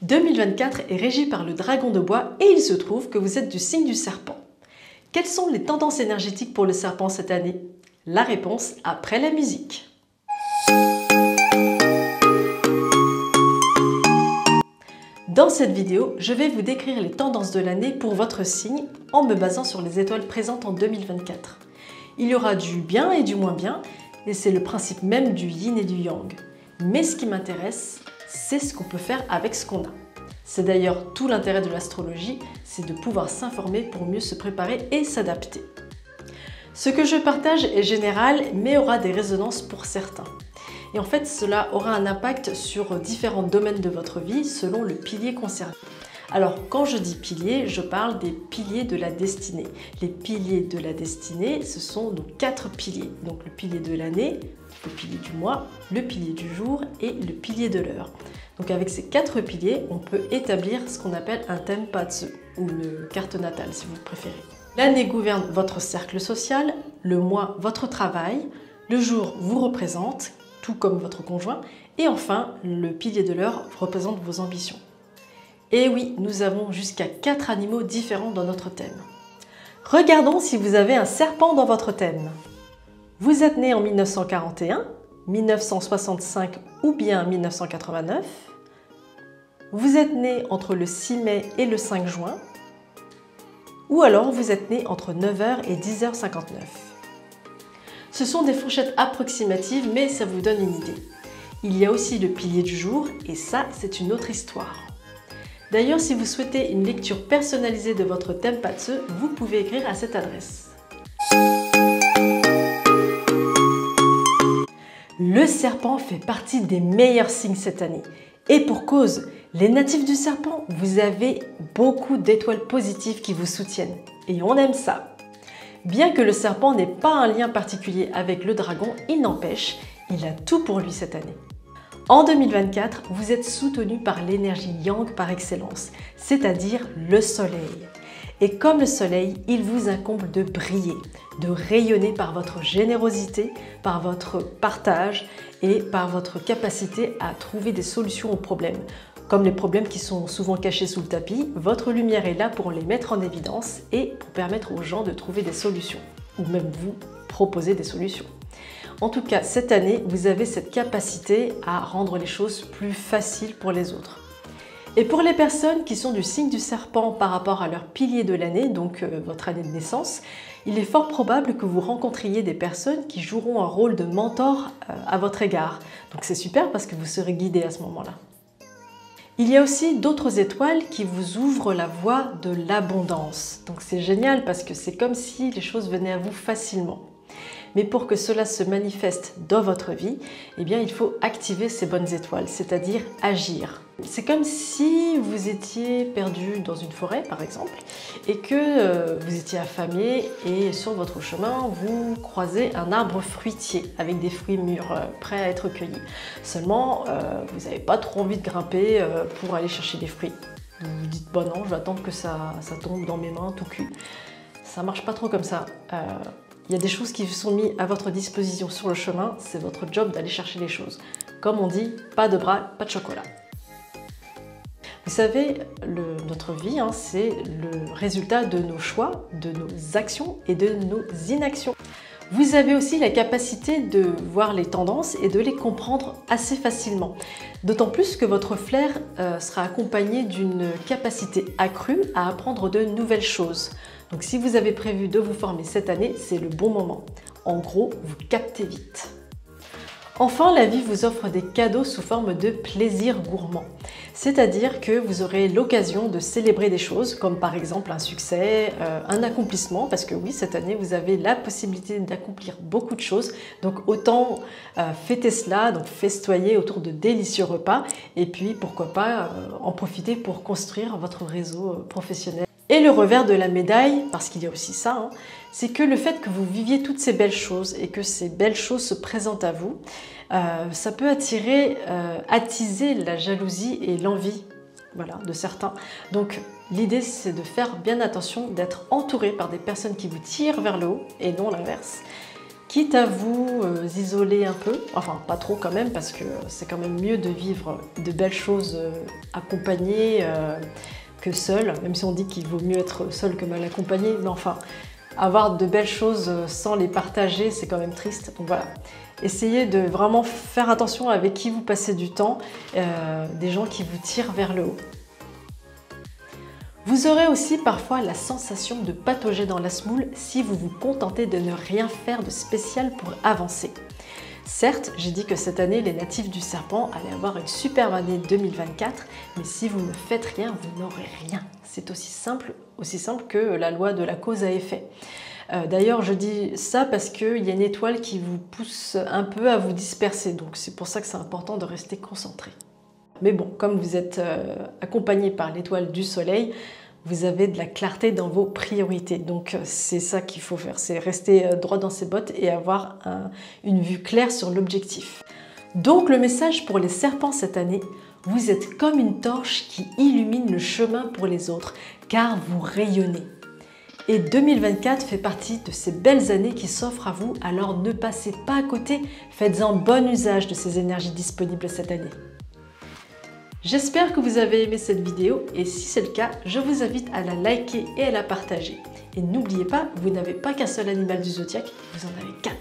2024 est régi par le dragon de bois et il se trouve que vous êtes du signe du serpent. Quelles sont les tendances énergétiques pour le serpent cette année? La réponse après la musique. Dans cette vidéo, je vais vous décrire les tendances de l'année pour votre signe en me basant sur les étoiles présentes en 2024. Il y aura du bien et du moins bien, et c'est le principe même du yin et du yang. Mais ce qui m'intéresse, c'est ce qu'on peut faire avec ce qu'on a. C'est d'ailleurs tout l'intérêt de l'astrologie, c'est de pouvoir s'informer pour mieux se préparer et s'adapter. Ce que je partage est général, mais aura des résonances pour certains. Et en fait, cela aura un impact sur différents domaines de votre vie selon le pilier concerné. Alors, quand je dis piliers, je parle des piliers de la destinée. Les piliers de la destinée, ce sont nos 4 piliers. Donc le pilier de l'année, le pilier du mois, le pilier du jour et le pilier de l'heure. Donc avec ces 4 piliers, on peut établir ce qu'on appelle un tenpatsu, ou une carte natale si vous préférez. L'année gouverne votre cercle social, le mois votre travail, le jour vous représente, tout comme votre conjoint, et enfin le pilier de l'heure représente vos ambitions. Et oui, nous avons jusqu'à 4 animaux différents dans notre thème. Regardons si vous avez un serpent dans votre thème. Vous êtes né en 1941, 1965 ou bien 1989. Vous êtes né entre le 6 mai et le 5 juin. Ou alors vous êtes né entre 9h et 10h59. Ce sont des fourchettes approximatives, mais ça vous donne une idée. Il y a aussi le pilier du jour, et ça, c'est une autre histoire. D'ailleurs, si vous souhaitez une lecture personnalisée de votre tenpatsu, vous pouvez écrire à cette adresse. Le serpent fait partie des meilleurs signes cette année. Et pour cause, les natifs du serpent, vous avez beaucoup d'étoiles positives qui vous soutiennent. Et on aime ça. Bien que le serpent n'ait pas un lien particulier avec le dragon, il n'empêche, il a tout pour lui cette année. En 2024, vous êtes soutenu par l'énergie yang par excellence, c'est-à-dire le soleil. Et comme le soleil, il vous incombe de briller, de rayonner par votre générosité, par votre partage et par votre capacité à trouver des solutions aux problèmes. Comme les problèmes qui sont souvent cachés sous le tapis, votre lumière est là pour les mettre en évidence et pour permettre aux gens de trouver des solutions, ou même vous proposer des solutions. En tout cas, cette année, vous avez cette capacité à rendre les choses plus faciles pour les autres. Et pour les personnes qui sont du signe du serpent par rapport à leur pilier de l'année, donc votre année de naissance, il est fort probable que vous rencontriez des personnes qui joueront un rôle de mentor à votre égard. Donc c'est super parce que vous serez guidé à ce moment-là. Il y a aussi d'autres étoiles qui vous ouvrent la voie de l'abondance. Donc c'est génial parce que c'est comme si les choses venaient à vous facilement. Mais pour que cela se manifeste dans votre vie, eh bien, il faut activer ces bonnes étoiles, c'est-à-dire agir. C'est comme si vous étiez perdu dans une forêt, par exemple, et que vous étiez affamé et sur votre chemin, vous croisez un arbre fruitier avec des fruits mûrs prêts à être cueillis. Seulement, vous n'avez pas trop envie de grimper pour aller chercher des fruits. Vous vous dites, bon non, je vais attendre que ça tombe dans mes mains tout cuit. Ça marche pas trop comme ça. Il y a des choses qui sont mises à votre disposition sur le chemin, c'est votre job d'aller chercher les choses. Comme on dit, pas de bras, pas de chocolat. Vous savez, notre vie, c'est le résultat de nos choix, de nos actions et de nos inactions. Vous avez aussi la capacité de voir les tendances et de les comprendre assez facilement. D'autant plus que votre flair sera accompagné d'une capacité accrue à apprendre de nouvelles choses. Donc si vous avez prévu de vous former cette année, c'est le bon moment. En gros, vous captez vite. Enfin, la vie vous offre des cadeaux sous forme de plaisir gourmand. C'est-à-dire que vous aurez l'occasion de célébrer des choses, comme par exemple un succès, un accomplissement, parce que oui, cette année, vous avez la possibilité d'accomplir beaucoup de choses. Donc autant fêter cela, donc festoyer autour de délicieux repas, et puis pourquoi pas en profiter pour construire votre réseau professionnel. Et le revers de la médaille, parce qu'il y a aussi ça, c'est que le fait que vous viviez toutes ces belles choses et que ces belles choses se présentent à vous, ça peut attiser la jalousie et l'envie de certains. Donc l'idée c'est de faire bien attention, d'être entouré par des personnes qui vous tirent vers le haut et non l'inverse. quitte à vous isoler un peu, enfin pas trop quand même, parce que c'est quand même mieux de vivre de belles choses accompagnées que seul, même si on dit qu'il vaut mieux être seul que mal accompagné, mais enfin, avoir de belles choses sans les partager, c'est quand même triste. Donc voilà, essayez de vraiment faire attention avec qui vous passez du temps, des gens qui vous tirent vers le haut. Vous aurez aussi parfois la sensation de patauger dans la semoule si vous vous contentez de ne rien faire de spécial pour avancer. Certes, j'ai dit que cette année, les natifs du serpent allaient avoir une superbe année 2024, mais si vous ne faites rien, vous n'aurez rien. C'est aussi simple que la loi de la cause à effet. D'ailleurs, je dis ça parce qu'il y a une étoile qui vous pousse un peu à vous disperser, donc c'est pour ça que c'est important de rester concentré. Mais bon, comme vous êtes accompagné par l'étoile du soleil, vous avez de la clarté dans vos priorités. Donc c'est ça qu'il faut faire, c'est rester droit dans ses bottes et avoir une vue claire sur l'objectif. Donc le message pour les serpents cette année, vous êtes comme une torche qui illumine le chemin pour les autres, car vous rayonnez. Et 2024 fait partie de ces belles années qui s'offrent à vous, alors ne passez pas à côté, faites-en bon usage de ces énergies disponibles cette année. J'espère que vous avez aimé cette vidéo et si c'est le cas, je vous invite à la liker et à la partager. Et n'oubliez pas, vous n'avez pas qu'un seul animal du zodiaque, vous en avez 4.